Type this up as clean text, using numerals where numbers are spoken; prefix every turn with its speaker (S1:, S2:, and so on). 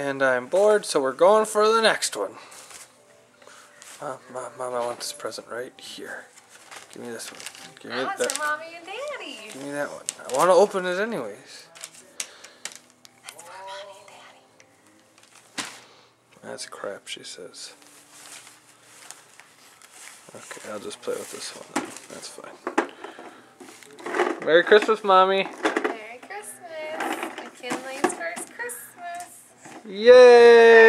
S1: And I'm bored, so we're going for the next one. Mom, I want this present right here. Give me this one. Give me
S2: That's for Mommy and Daddy.
S1: Give me that one. I want to open it anyways.
S2: That's for Mommy and Daddy.
S1: That's crap, she says. Okay, I'll just play with this one then. That's fine. Merry Christmas, Mommy.
S2: Merry Christmas. McKinley's first Christmas.
S1: Yay!